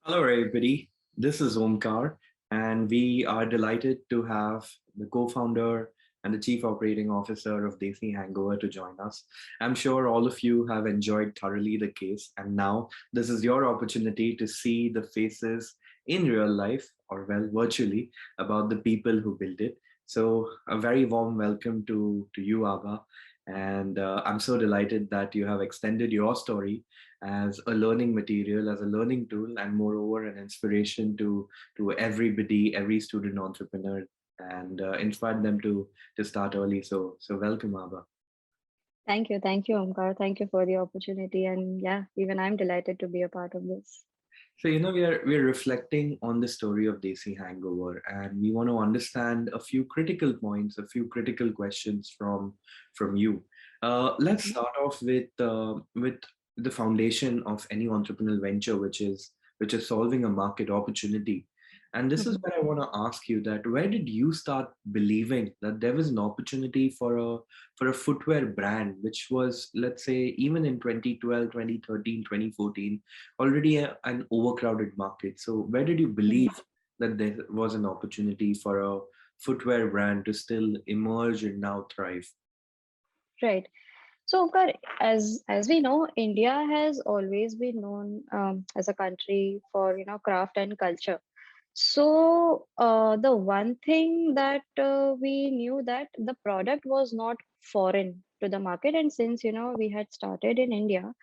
Hello, everybody. This is Omkar, and we are delighted to have the co founder and the chief operating officer of Desi Hangover to join us. I'm sure all of you have enjoyed thoroughly the case, and now this is your opportunity to see the faces in real life, or well, virtually, about the people who built it. So, a very warm welcome to you, Abba. And I'm so delighted that you have extended your story as a learning material, as a learning tool, and moreover, an inspiration to everybody, every student entrepreneur, and inspire them to start early. So welcome, Abba. Thank you, Omkar. Thank you for the opportunity. And yeah, even I'm delighted to be a part of this. So we're reflecting on the story of Desi Hangover, and we want to understand a few critical points, a few critical questions from you. Let's Mhm. start off with the foundation of any entrepreneurial venture, which is solving a market opportunity. And this is Mhm. where I want to ask you that where did you start believing that there was an opportunity for a footwear brand, which was, let's say, even in 2012, 2013, 2014, already an overcrowded market. So where did you Mhm. believe that there was an opportunity for a footwear brand to still emerge and now thrive? Right. So, Omkar, as we know, India has always been known as a country for craft and culture. So, the one thing that we knew that the product was not foreign to the market, and since we had started in India,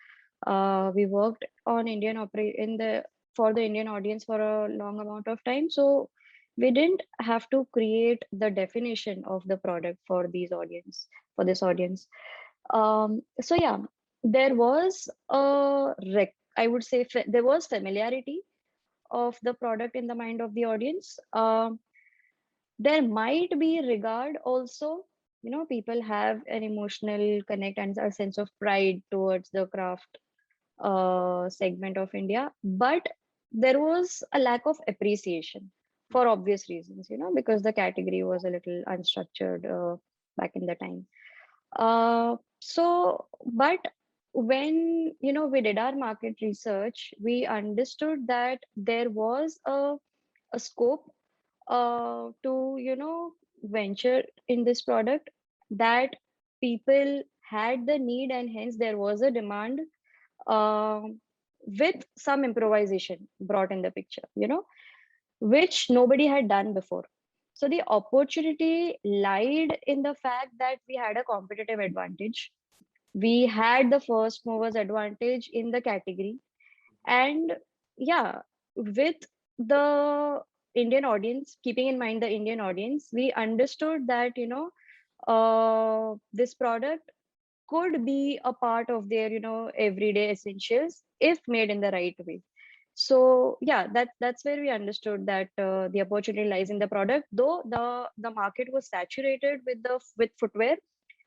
we worked on Indian operate in the for the Indian audience for a long amount of time. So we didn't have to create the definition of the product for this audience. So yeah, there was I would say there was familiarity of the product in the mind of the audience. There might be regard also. People have an emotional connect and a sense of pride towards the craft segment of India, but there was a lack of appreciation for obvious reasons, because the category was a little unstructured back in the time. But when we did our market research, we understood that there was a scope to venture in this product, that people had the need and hence there was a demand, um, with some improvisation brought in the picture, which nobody had done before. So the opportunity lied in the fact that we had a competitive advantage. We had the first movers advantage in the category. And yeah, with the Indian audience, keeping in mind the Indian audience, we understood that, this product could be a part of their everyday essentials if made in the right way. So yeah, that's where we understood that the opportunity lies in the product, though the market was saturated with footwear.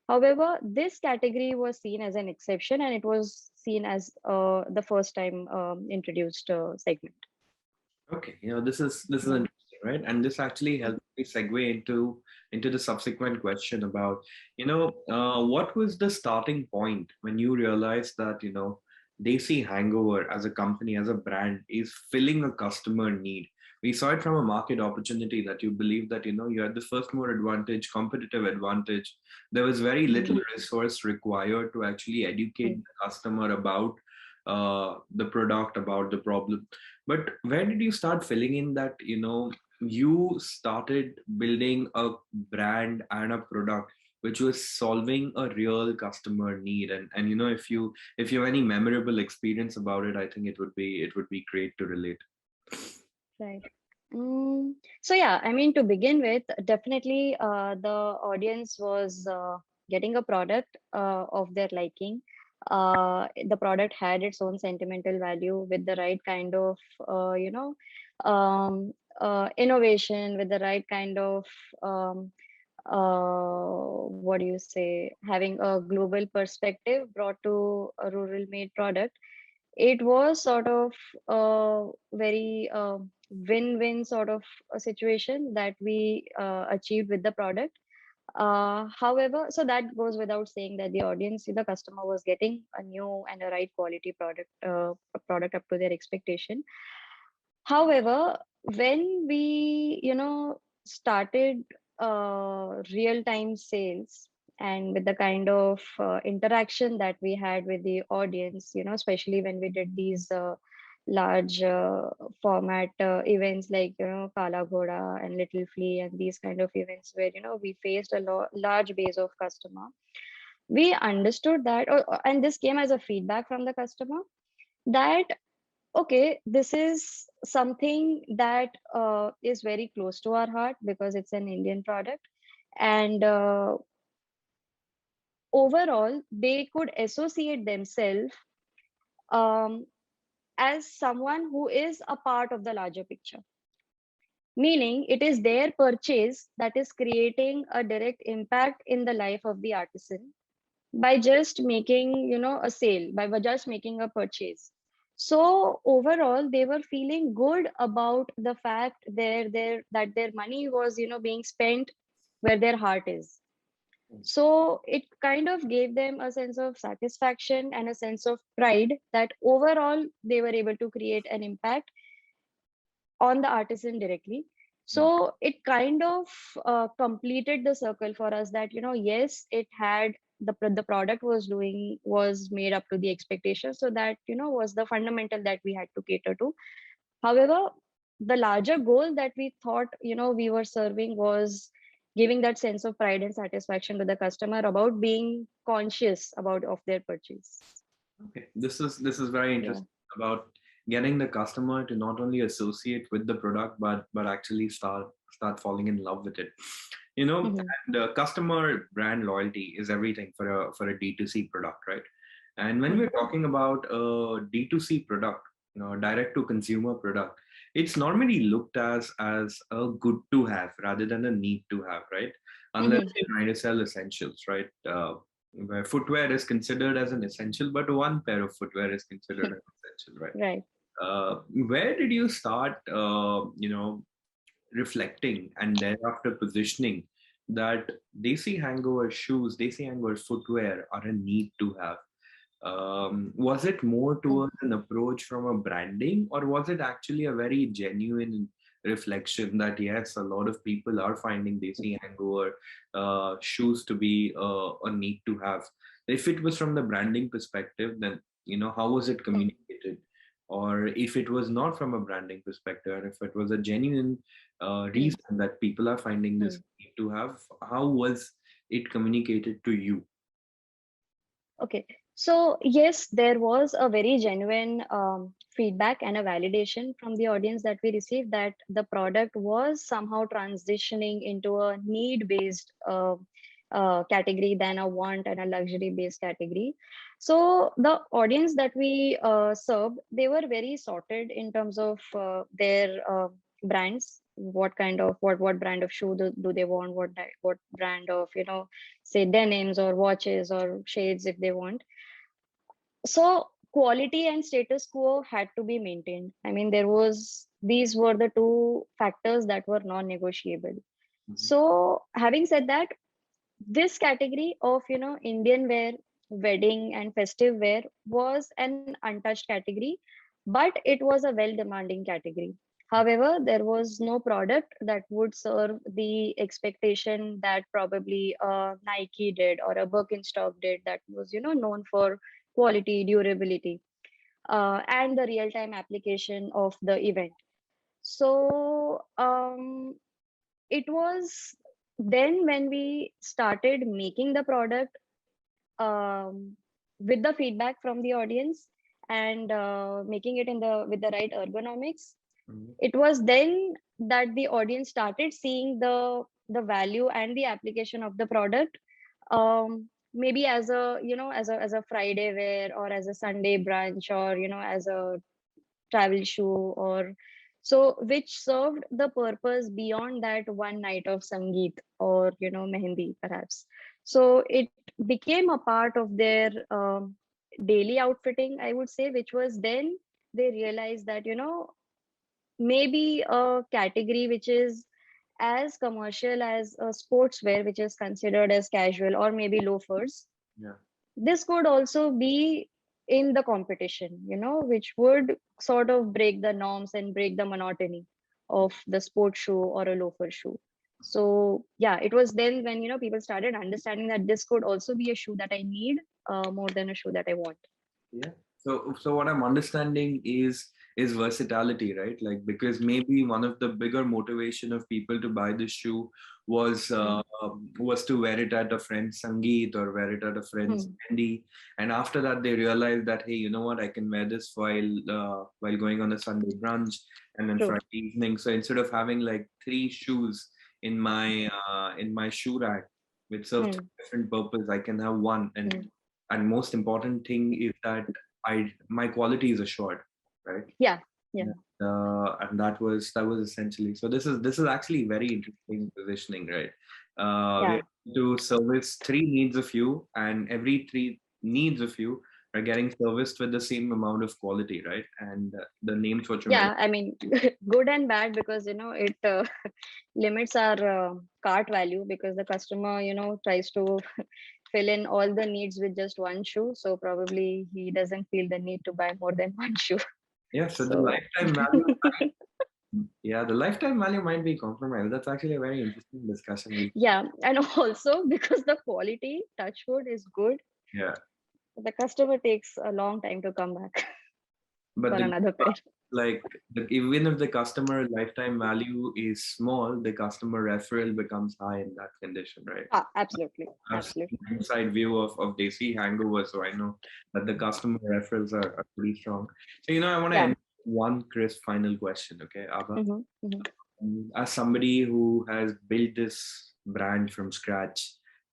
However, this category was seen as an exception, and it was seen as the first time introduced segment. Okay, this is Yeah. interesting, right? And this actually helps me segue into the subsequent question about, what was the starting point when you realized that, Desi Hangover as a company, as a brand, is filling a customer need. We saw it from a market opportunity that you believe that, you had the first mover advantage, competitive advantage. There was very Mhm. little resource required to actually educate Mhm. the customer about the product, about the problem. But where did you start filling in that, you started building a brand and a product which was solving a real customer need? And if you have any memorable experience about it, I think it would be great to relate. Right. So yeah, I mean, to begin with, definitely the audience was getting a product of their liking. The product had its own sentimental value with the right kind of, innovation, with the right kind of, um, what do you say, having a global perspective brought to a rural made product. It was sort of a very win-win sort of a situation that we achieved with the product. However, so that goes without saying that the audience, the customer was getting a new and a right quality product, a product up to their expectation. However, when we, started real time sales, and with the kind of interaction that we had with the audience, especially when we did these large format events like, Kala Ghoda and Little Flea and these kind of events where, we faced a large base of customer, we understood that, and this came as a feedback from the customer, that okay, this is something that is very close to our heart because it's an Indian product. And overall, they could associate themselves um, as someone who is a part of the larger picture. Meaning, it is their purchase that is creating a direct impact in the life of the artisan by just making, a sale, by just making a purchase. So overall, they were feeling good about the fact that their money was, being spent where their heart is. So it kind of gave them a sense of satisfaction and a sense of pride that overall they were able to create an impact on the artisan directly. Yeah. So it kind of completed the circle for us that, yes, it had the product was made up to the expectation. So that, was the fundamental that we had to cater to. However, the larger goal that we thought, we were serving was giving that sense of pride and satisfaction to the customer about being conscious about of their purchase. Okay, this is very Yeah. interesting about getting the customer to not only associate with the product but actually start falling in love with it. You know, Hmm. and customer brand loyalty is everything for a D2C product, right? And when Hmm. we're talking about a D2C product, direct to consumer product, it's normally looked as a good to have rather than a need to have, right? Unless Hmm. you're trying to sell essentials, right? Where footwear is considered as an essential, but one pair of footwear is considered an essential, right? Right. Where did you start, reflecting and thereafter positioning that Desi Hangover shoes, Desi Hangover footwear are a need to have? Was it more towards an approach from a branding, or was it actually a very genuine reflection that yes, a lot of people are finding Desi Hangover shoes to be a need to have? If it was from the branding perspective, then how was it Mm. communicated? Or if it was not from a branding perspective, and if it was a genuine Mm. reason that people are finding this Mm. need to have, how was it communicated to you? Okay. So, yes, there was a very genuine feedback and a validation from the audience that we received that the product was somehow transitioning into a need-based category than a want and a luxury-based category. So, the audience that we served, they were very sorted in terms of their brands. What kind of what brand of shoe do they want? What brand of say denims or watches or shades if they want. So quality and status quo had to be maintained. I mean, these were the two factors that were non-negotiable. Mhm. So having said that, this category of Indian wear, wedding and festive wear was an untouched category, but it was a well demanding category. However, there was no product that would serve the expectation that probably Nike did or a Birkenstock did, that was known for quality, durability, and the real time application of the event. So it was then when we started making the product um, with the feedback from the audience and making it in the with the right ergonomics. Mhm. It was then that the audience started seeing the value and the application of the product, maybe as a as a Friday wear or as a Sunday brunch or as a travel shoe, or so, which served the purpose beyond that one night of sangeet or mehendi perhaps. So it became a part of their daily outfitting, I would say, which was then they realized that maybe a category which is as commercial as a sportswear, which is considered as casual, or maybe loafers, Yeah. this could also be in the competition, which would sort of break the norms and break the monotony of the sports shoe or a loafer shoe. So yeah, it was then when people started understanding that this could also be a shoe that I need, more than a shoe that I want. Yeah. So what I'm understanding is versatility, right? Like, because maybe one of the bigger motivation of people to buy this shoe was Hmm. was to wear it at a friend's sangeet or wear it at a friend's Hmm. mehendi, and after that they realized that, hey, you know what, I can wear this while going on a Sunday brunch and then True. Friday evening. So instead of having like three shoes in my shoe rack which serve Hmm. three different purpose, I can have one, Hmm. and most important thing is that I my quality is assured, right? Yeah. Yeah. Yeah. And that was essentially, so this is actually very interesting positioning, right? We Yeah. have to service three needs of you, and every three needs of you are getting serviced with the same amount of quality, right? And the names what you mentioned. Yeah, I mean, good and bad, because it limits our cart value, because the customer tries to fill in all the needs with just one shoe, so probably he doesn't feel the need to buy more than one shoe. Yeah, so the So lifetime value, yeah, the lifetime value might be compromised. That's actually a very interesting discussion. yeah, and also because the quality, touch wood, is good, Yeah, the customer takes a long time to come back but for the another pair. like even if the customer lifetime value is small, the customer referral becomes high in that condition, right? Ah, absolutely, I've seen absolutely. the inside view of Desi Hangover, so I know that the customer referrals are pretty strong. So I want to Yeah. end with one crisp final question, okay, Abha? Hmm. Hmm. As somebody who has built this brand from scratch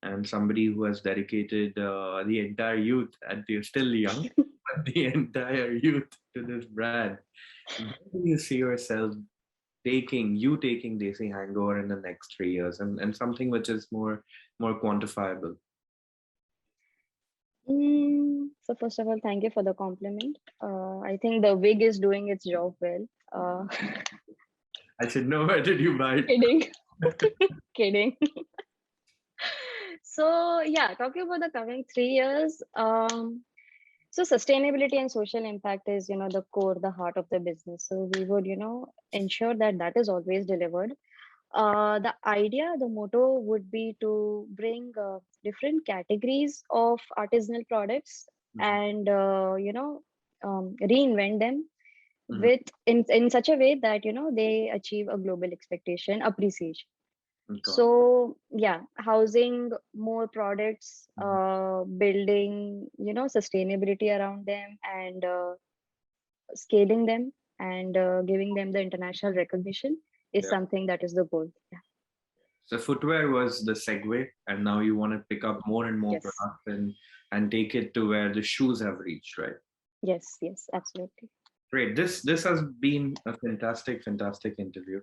and somebody who has dedicated the entire youth, and you're still young, but the entire youth to this brand, where do you see yourself taking Desi Hangover in the next 3 years, and something which is more quantifiable? So first of all, thank you for the compliment. I think the wig is doing its job well. I said, no, where did you buy it? Kidding, kidding. So yeah, talking about the coming 3 years. So sustainability and social impact is, the core, the heart of the business. So we would, ensure that that is always delivered. The idea, the motto would be to bring different categories of artisanal products Mhm, and, reinvent them mhm. with in such a way that they achieve a global expectation appreciation. Got it. So yeah, housing more products, Mhm. building sustainability around them, and scaling them, and giving them the international recognition is Yeah. something that is the goal. Yeah. So footwear was the segue, and now you want to pick up more and more Yes. products and take it to where the shoes have reached, right? Yes. Yes. Absolutely. Great. This has been a fantastic interview.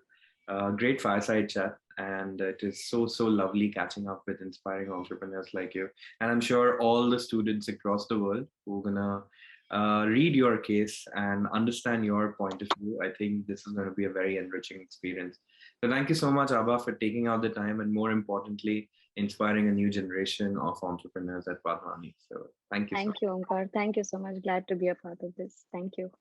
Great fireside chat, and it is so lovely catching up with inspiring entrepreneurs like you. And I'm sure all the students across the world who are gonna read your case and understand your point of view. I think this is going to be a very enriching experience. So thank you so much, Abba, for taking out the time and more importantly, inspiring a new generation of entrepreneurs at Padmani. So thank you so Thank you, Omkar. Thank you so much. Glad to be a part of this. Thank you.